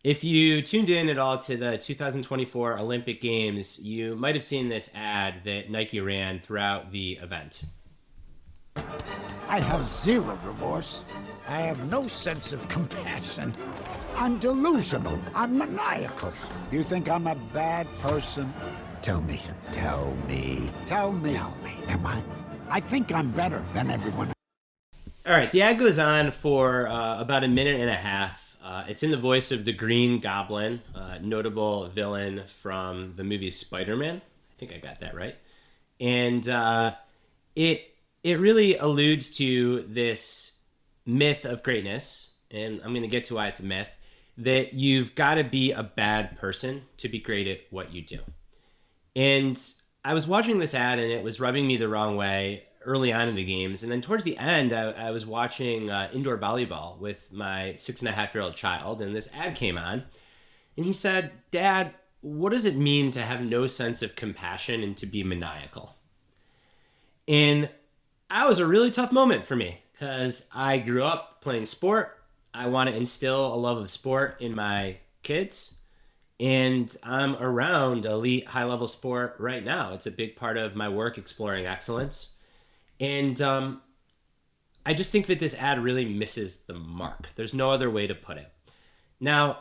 If you tuned in at all to the 2024 Olympic Games, you might have seen this ad that Nike ran throughout the event. I have zero remorse. I have no sense of compassion. I'm delusional. I'm maniacal. You think I'm a bad person? Tell me. Tell me. Tell me. Tell me. Am I? I think I'm better than everyone else. All right, the ad goes on for about a minute and a half. It's in the voice of the Green Goblin, notable villain from the movie Spider-Man. I think I got that right. And it really alludes to this myth of greatness, and I'm going to get to why it's a myth, that you've got to be a bad person to be great at what you do. And I was watching this ad, and it was rubbing me the wrong way early on in the games. And then towards the end, I was watching indoor volleyball with my 6.5-year-old child, and this ad came on. And he said, "Dad, what does it mean to have no sense of compassion and to be maniacal?" And that was a really tough moment for me because I grew up playing sport. I want to instill a love of sport in my kids. And I'm around elite high-level sport right now. It's a big part of my work exploring excellence. And I just think that this ad really misses the mark. There's no other way to put it. Now,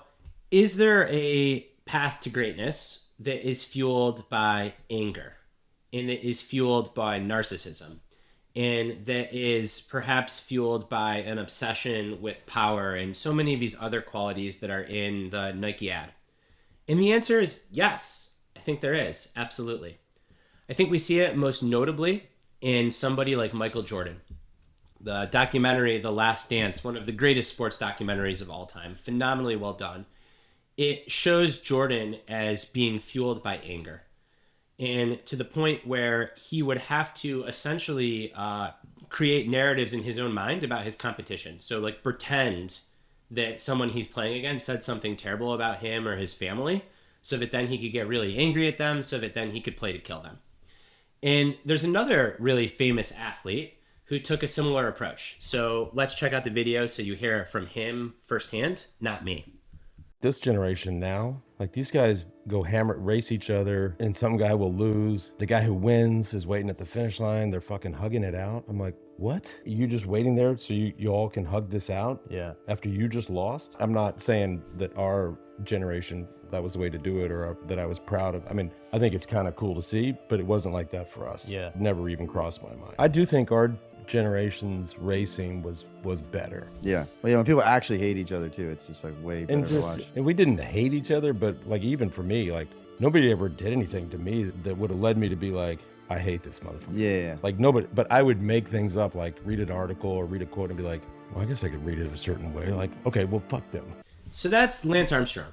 is there a path to greatness that is fueled by anger and that is fueled by narcissism and that is perhaps fueled by an obsession with power and so many of these other qualities that are in the Nike ad? And the answer is yes. I think there is. Absolutely. I think we see it most notably in somebody like Michael Jordan. The documentary, The Last Dance, one of the greatest sports documentaries of all time, phenomenally well done. It shows Jordan as being fueled by anger. And to the point where he would have to essentially create narratives in his own mind about his competition. So like pretend that someone he's playing against said something terrible about him or his family, so that then he could get really angry at them, so that then he could play to kill them. And there's another really famous athlete who took a similar approach. So let's check out the video so you hear it from him firsthand, not me. This generation now, like these guys go race each other and some guy will lose. The guy who wins is waiting at the finish line. They're fucking hugging it out. I'm like, what? You just waiting there so you all can hug this out? Yeah. After you just lost? I'm not saying that our generation, that was the way to do it or that I was proud of. I mean, I think it's kind of cool to see, but it wasn't like that for us. Yeah. Never even crossed my mind. I do think our generation's racing was better. Yeah. Well, yeah, when people actually hate each other too, it's just like way better to watch. And we didn't hate each other, but like even for me, like nobody ever did anything to me that would have led me to be like, I hate this motherfucker. Yeah. Like nobody, but I would make things up, like read an article or read a quote and be like, well, I guess I could read it a certain way. Like, okay, well, fuck them. So that's Lance Armstrong.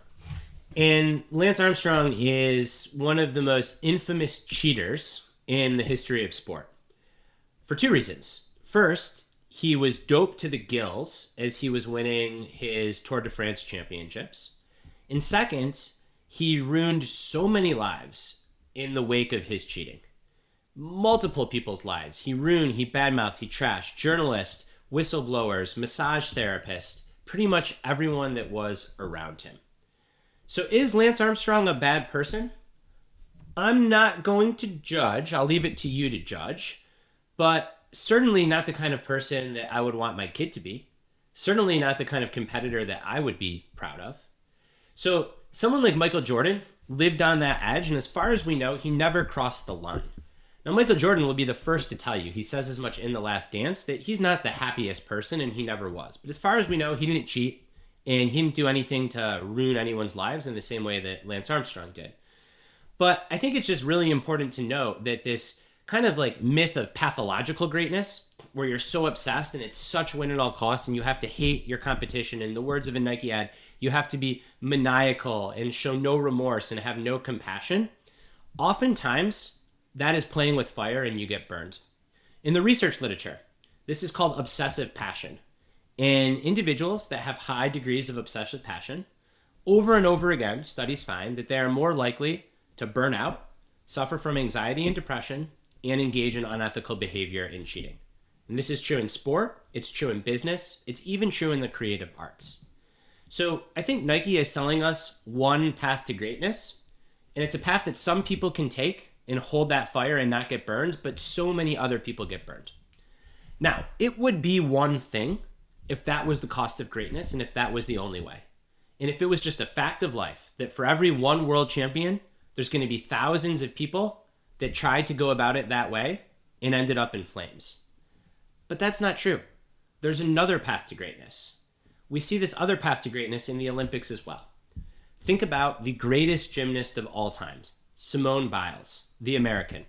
And Lance Armstrong is one of the most infamous cheaters in the history of sport for two reasons. First, he was doped to the gills as he was winning his Tour de France championships. And second, he ruined so many lives in the wake of his cheating. Multiple people's lives. He ruined, he badmouthed, he trashed journalists, whistleblowers, massage therapists, pretty much everyone that was around him. So is Lance Armstrong a bad person? I'm not going to judge. I'll leave it to you to judge. But certainly not the kind of person that I would want my kid to be. Certainly not the kind of competitor that I would be proud of. So someone like Michael Jordan lived on that edge, and as far as we know, he never crossed the line. Now, Michael Jordan will be the first to tell you, he says as much in The Last Dance, that he's not the happiest person, and he never was. But as far as we know, he didn't cheat, and he didn't do anything to ruin anyone's lives in the same way that Lance Armstrong did. But I think it's just really important to note that this kind of like myth of pathological greatness, where you're so obsessed and it's such win at all costs and you have to hate your competition. In the words of a Nike ad, you have to be maniacal and show no remorse and have no compassion. Oftentimes, that is playing with fire and you get burned. In the research literature, this is called obsessive passion. And individuals that have high degrees of obsessive passion, over and over again, studies find that they are more likely to burn out, suffer from anxiety and depression, and engage in unethical behavior and cheating. And this is true in sport, it's true in business, it's even true in the creative arts. So I think Nike is selling us one path to greatness, and it's a path that some people can take and hold that fire and not get burned, but so many other people get burned. Now, it would be one thing if that was the cost of greatness and if that was the only way. And if it was just a fact of life that for every one world champion, there's going to be thousands of people that tried to go about it that way and ended up in flames. But that's not true. There's another path to greatness. We see this other path to greatness in the Olympics as well. Think about the greatest gymnast of all time, Simone Biles, the American.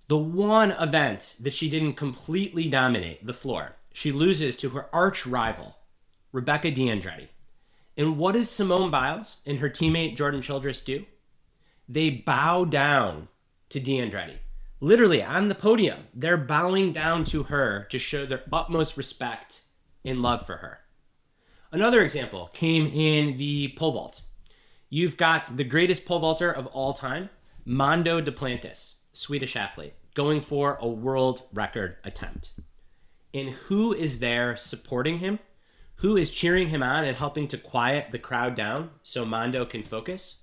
The one event that she didn't completely dominate, the floor, she loses to her arch rival, Rebecca D'Andretti. And what does Simone Biles and her teammate Jordan Childress do? They bow down to D'Andretti. Literally on the podium, they're bowing down to her to show their utmost respect and love for her. Another example came in the pole vault. You've got the greatest pole vaulter of all time, Mondo Duplantis, Swedish athlete, going for a world record attempt. And who is there supporting him? Who is cheering him on and helping to quiet the crowd down so Mondo can focus?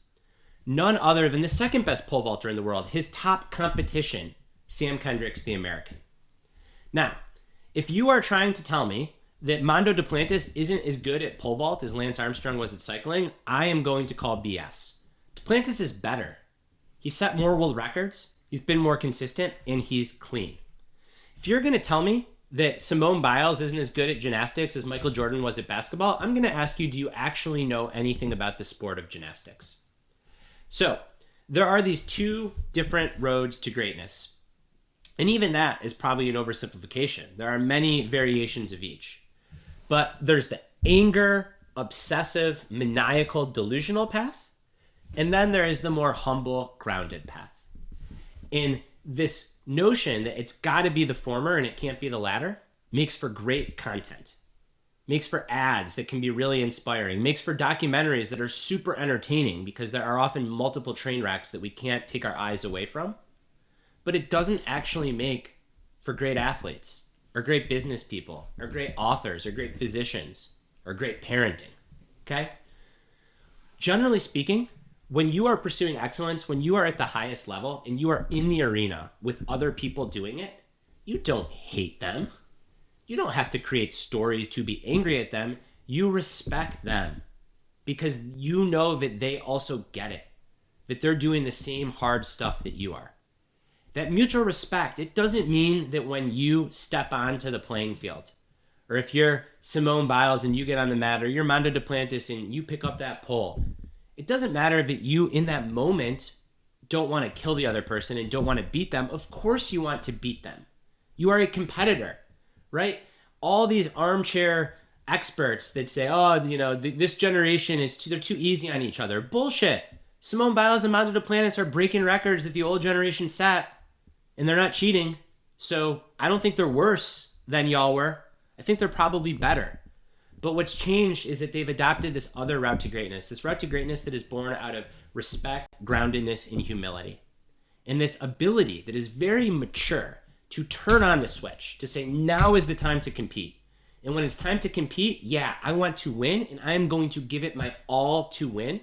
None other than the second best pole vaulter in the world, his top competition, Sam Kendricks, the American. Now, if you are trying to tell me that Mondo Duplantis isn't as good at pole vault as Lance Armstrong was at cycling, I am going to call BS. Duplantis is better. He set more world records, he's been more consistent, and he's clean. If you're going to tell me that Simone Biles isn't as good at gymnastics as Michael Jordan was at basketball, I'm going to ask you, do you actually know anything about the sport of gymnastics? So, there are these two different roads to greatness. And even that is probably an oversimplification. There are many variations of each. But there's the anger, obsessive, maniacal, delusional path. And then there is the more humble, grounded path. And this notion that it's got to be the former and it can't be the latter makes for great content. Makes for ads that can be really inspiring. Makes for documentaries that are super entertaining because there are often multiple train wrecks that we can't take our eyes away from. But it doesn't actually make for great athletes, or great business people, or great authors, or great physicians, or great parenting, okay? Generally speaking, when you are pursuing excellence, when you are at the highest level, and you are in the arena with other people doing it, you don't hate them. You don't have to create stories to be angry at them. You respect them because you know that they also get it, that they're doing the same hard stuff that you are. That mutual respect, it doesn't mean that when you step onto the playing field, or if you're Simone Biles and you get on the mat, or you're Mondo Duplantis and you pick up that pole, it doesn't matter that you, in that moment, don't want to kill the other person and don't want to beat them. Of course you want to beat them. You are a competitor, right? All these armchair experts that say, oh, you know, this generation they're too easy on each other. Bullshit. Simone Biles and Mondo Duplantis are breaking records that the old generation set, and they're not cheating. So I don't think they're worse than y'all were. I think they're probably better. But what's changed is that they've adopted this other route to greatness, this route to greatness that is born out of respect, groundedness, and humility. And this ability that is very mature to turn on the switch, to say, now is the time to compete. And when it's time to compete, yeah, I want to win, and I am going to give it my all to win.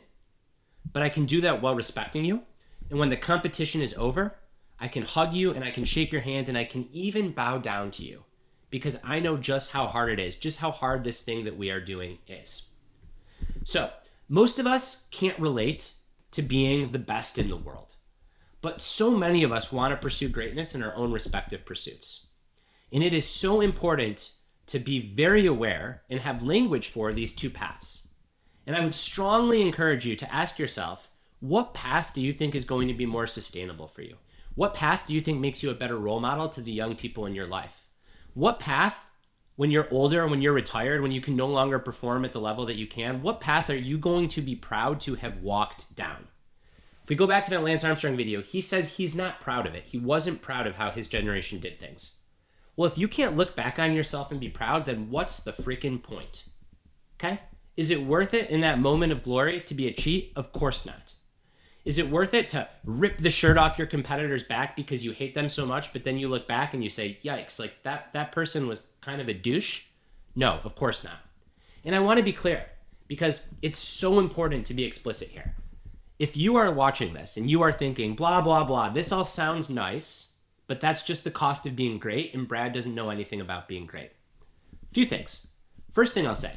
But I can do that while respecting you. And when the competition is over, I can hug you, and I can shake your hand, and I can even bow down to you. Because I know just how hard it is, just how hard this thing that we are doing is. So, most of us can't relate to being the best in the world. But so many of us want to pursue greatness in our own respective pursuits. And it is so important to be very aware and have language for these two paths. And I would strongly encourage you to ask yourself, what path do you think is going to be more sustainable for you? What path do you think makes you a better role model to the young people in your life? What path, when you're older, when you're retired, when you can no longer perform at the level that you can, what path are you going to be proud to have walked down? If we go back to that Lance Armstrong video, he says he's not proud of it. He wasn't proud of how his generation did things. Well, if you can't look back on yourself and be proud, then what's the freaking point? Okay? Is it worth it in that moment of glory to be a cheat? Of course not. Is it worth it to rip the shirt off your competitor's back because you hate them so much, but then you look back and you say, yikes, like that person was kind of a douche? No, of course not. And I want to be clear. because it's so important to be explicit here. If you are watching this and you are thinking, blah, blah, blah, this all sounds nice, but that's just the cost of being great, and Brad doesn't know anything about being great. Few things. First thing I'll say,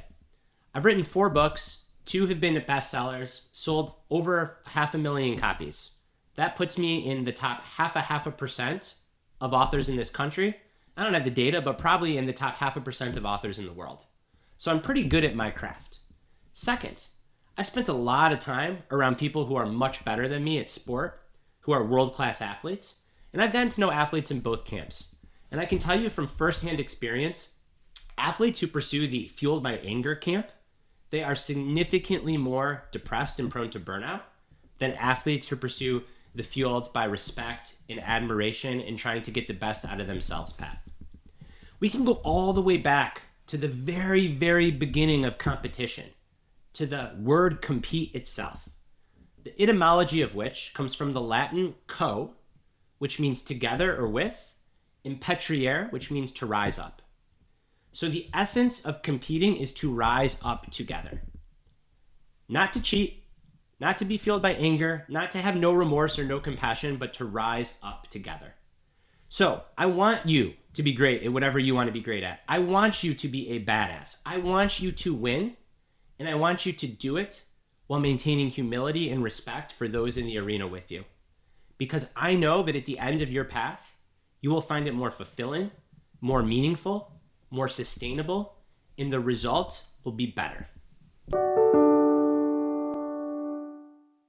I've written 4 books, 2 have been bestsellers, sold over 500,000 copies. That puts me in the top 0.5% of authors in this country. I don't have the data, but probably in the top 0.5% of authors in the world. So I'm pretty good at my craft. Second, I've spent a lot of time around people who are much better than me at sport, who are world-class athletes, and I've gotten to know athletes in both camps. And I can tell you from firsthand experience, athletes who pursue the fueled by anger camp, they are significantly more depressed and prone to burnout than athletes who pursue the fueled by respect and admiration and trying to get the best out of themselves path. We can go all the way back to the very, very beginning of competition, to the word compete itself, the etymology of which comes from the Latin co, which means together or with, impetriere, which means to rise up. So the essence of competing is to rise up together. Not to cheat, not to be fueled by anger, not to have no remorse or no compassion, but to rise up together. So I want you to be great at whatever you want to be great at. I want you to be a badass. I want you to win, and I want you to do it while maintaining humility and respect for those in the arena with you. Because I know that at the end of your path, you will find it more fulfilling, more meaningful, more sustainable, and the result will be better.